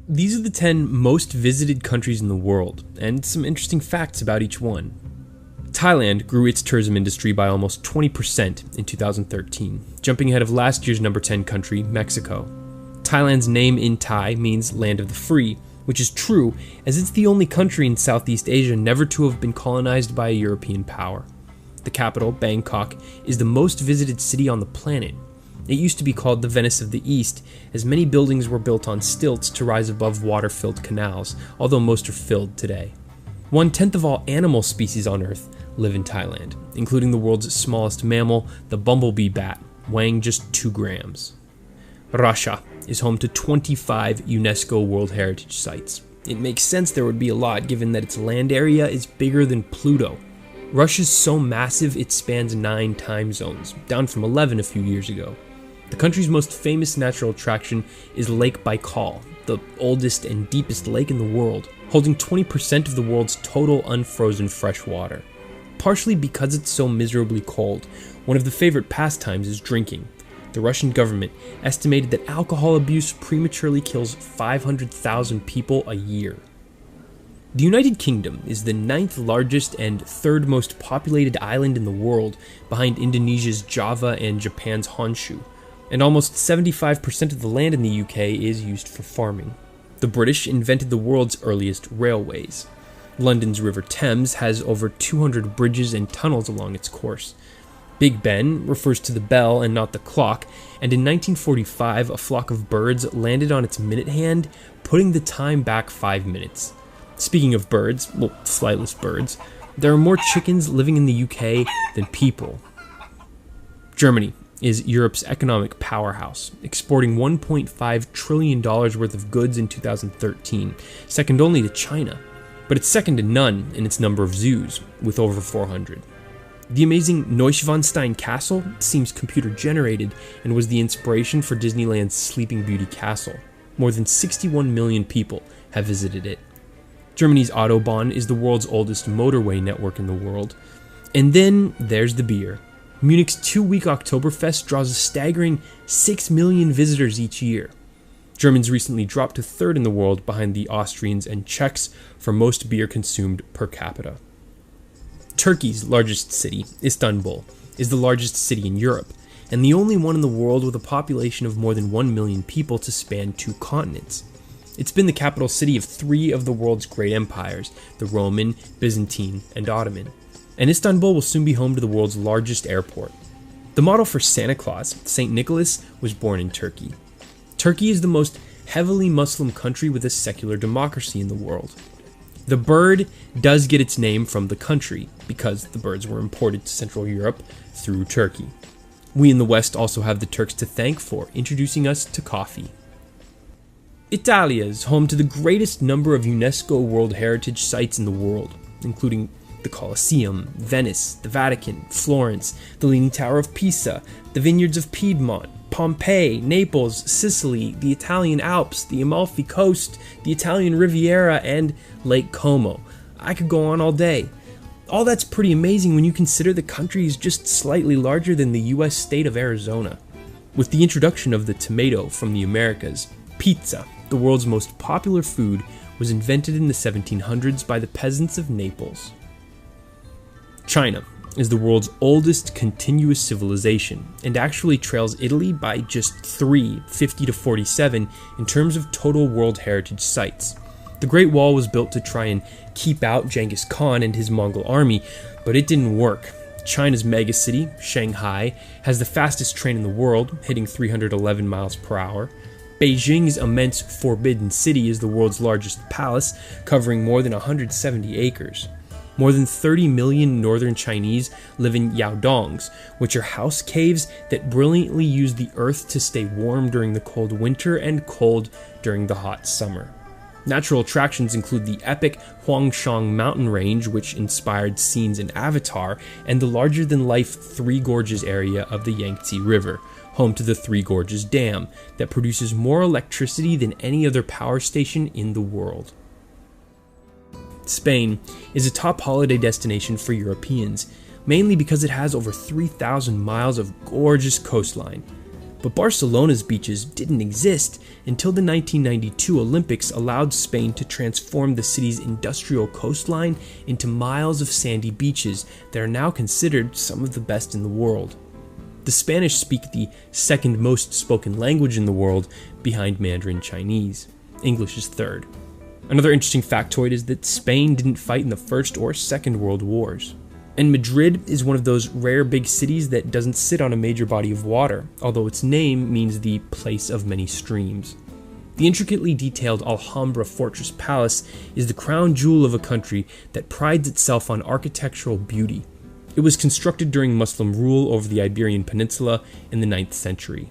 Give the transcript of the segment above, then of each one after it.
These are the 10 most visited countries in the world, and some interesting facts about each one. Thailand grew its tourism industry by almost 20% in 2013, jumping ahead of last year's number 10 country, Mexico. Thailand's name in Thai means land of the free, which is true, as it's the only country in Southeast Asia never to have been colonized by a European power. The capital, Bangkok, is the most visited city on the planet. It used to be called the Venice of the East, as many buildings were built on stilts to rise above water-filled canals, although most are filled today. 1/10 of all animal species on Earth live in Thailand, including the world's smallest mammal, the bumblebee bat, weighing just 2 grams. Russia is home to 25 UNESCO World Heritage Sites. It makes sense there would be a lot, given that its land area is bigger than Pluto. Russia's so massive it spans 9 time zones, down from 11 a few years ago. The country's most famous natural attraction is Lake Baikal, the oldest and deepest lake in the world, holding 20% of the world's total unfrozen fresh water. Partially because it's so miserably cold, one of the favorite pastimes is drinking. The Russian government estimated that alcohol abuse prematurely kills 500,000 people a year. The United Kingdom is the 9th largest and 3rd most populated island in the world, behind Indonesia's Java and Japan's Honshu. And almost 75% of the land in the UK is used for farming. The British invented the world's earliest railways. London's River Thames has over 200 bridges and tunnels along its course. Big Ben refers to the bell and not the clock, and in 1945 a flock of birds landed on its minute hand, putting the time back 5 minutes. Speaking of birds, well, flightless birds, there are more chickens living in the UK than people. Germany is Europe's economic powerhouse, exporting $1.5 trillion worth of goods in 2013, second only to China. But it's second to none in its number of zoos, with over 400. The amazing Neuschwanstein Castle seems computer-generated and was the inspiration for Disneyland's Sleeping Beauty Castle. More than 61 million people have visited it. Germany's Autobahn is the world's oldest motorway network in the world. And then there's the beer. Munich's 2-week Oktoberfest draws a staggering 6 million visitors each year. Germans recently dropped to 3rd in the world behind the Austrians and Czechs for most beer consumed per capita. Turkey's largest city, Istanbul, is the largest city in Europe, and the only one in the world with a population of more than 1 million people to span 2 continents. It's been the capital city of 3 of the world's great empires, the Roman, Byzantine, and Ottoman. And Istanbul will soon be home to the world's largest airport. The model for Santa Claus, St. Nicholas, was born in Turkey. Turkey is the most heavily Muslim country with a secular democracy in the world. The bird does get its name from the country, because the birds were imported to Central Europe through Turkey. We in the West also have the Turks to thank for introducing us to coffee. Italia is home to the greatest number of UNESCO World Heritage Sites in the world, including the Colosseum, Venice, the Vatican, Florence, the Leaning Tower of Pisa, the Vineyards of Piedmont, Pompeii, Naples, Sicily, the Italian Alps, the Amalfi Coast, the Italian Riviera, and Lake Como. I could go on all day. All that's pretty amazing when you consider the country is just slightly larger than the US state of Arizona. With the introduction of the tomato from the Americas, pizza, the world's most popular food, was invented in the 1700s by the peasants of Naples. China is the world's oldest continuous civilization, and actually trails Italy by just 3, 50 to 47, in terms of total World Heritage Sites. The Great Wall was built to try and keep out Genghis Khan and his Mongol army, but it didn't work. China's megacity, Shanghai, has the fastest train in the world, hitting 311 miles per hour. Beijing's immense Forbidden City is the world's largest palace, covering more than 170 acres. More than 30 million northern Chinese live in yaodongs, which are house caves that brilliantly use the earth to stay warm during the cold winter and cold during the hot summer. Natural attractions include the epic Huangshan mountain range, which inspired scenes in Avatar, and the larger-than-life Three Gorges area of the Yangtze River, home to the Three Gorges Dam, that produces more electricity than any other power station in the world. Spain is a top holiday destination for Europeans, mainly because it has over 3,000 miles of gorgeous coastline. But Barcelona's beaches didn't exist until the 1992 Olympics allowed Spain to transform the city's industrial coastline into miles of sandy beaches that are now considered some of the best in the world. The Spanish speak the second most spoken language in the world, behind Mandarin Chinese. English is third. Another interesting factoid is that Spain didn't fight in the First or Second World Wars. And Madrid is one of those rare big cities that doesn't sit on a major body of water, although its name means the place of many streams. The intricately detailed Alhambra Fortress Palace is the crown jewel of a country that prides itself on architectural beauty. It was constructed during Muslim rule over the Iberian Peninsula in the 9th century.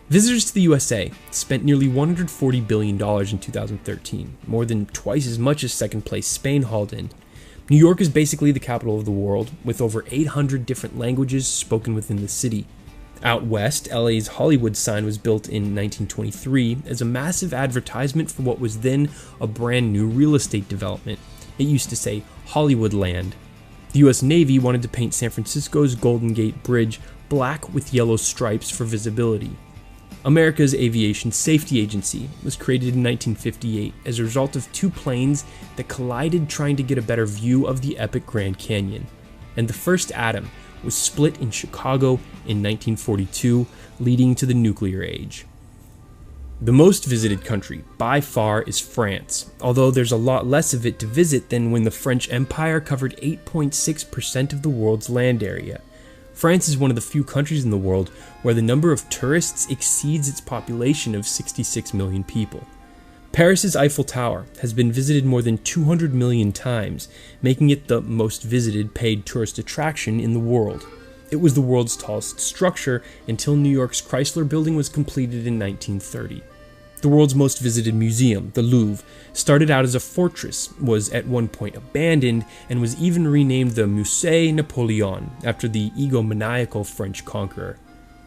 Visitors to the USA spent nearly $140 billion in 2013, more than twice as much as second place Spain hauled in. New York is basically the capital of the world, with over 800 different languages spoken within the city. Out west, LA's Hollywood sign was built in 1923 as a massive advertisement for what was then a brand new real estate development. It used to say Hollywood Land. The US Navy wanted to paint San Francisco's Golden Gate Bridge black with yellow stripes for visibility. America's Aviation Safety Agency was created in 1958 as a result of two planes that collided trying to get a better view of the epic Grand Canyon. And the first atom was split in Chicago in 1942, leading to the nuclear age. The most visited country, by far, is France, although there's a lot less of it to visit than when the French Empire covered 8.6% of the world's land area. France is one of the few countries in the world where the number of tourists exceeds its population of 66 million people. Paris's Eiffel Tower has been visited more than 200 million times, making it the most visited paid tourist attraction in the world. It was the world's tallest structure until New York's Chrysler Building was completed in 1930. The world's most visited museum, the Louvre, started out as a fortress, was at one point abandoned, and was even renamed the Musée Napoléon after the egomaniacal French conqueror.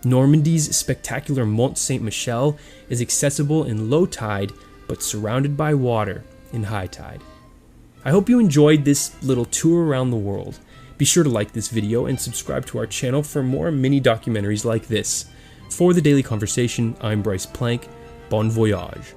Normandy's spectacular Mont Saint-Michel is accessible in low tide, but surrounded by water in high tide. I hope you enjoyed this little tour around the world. Be sure to like this video and subscribe to our channel for more mini documentaries like this. For The Daily Conversation, I'm Bryce Plank. Bon voyage.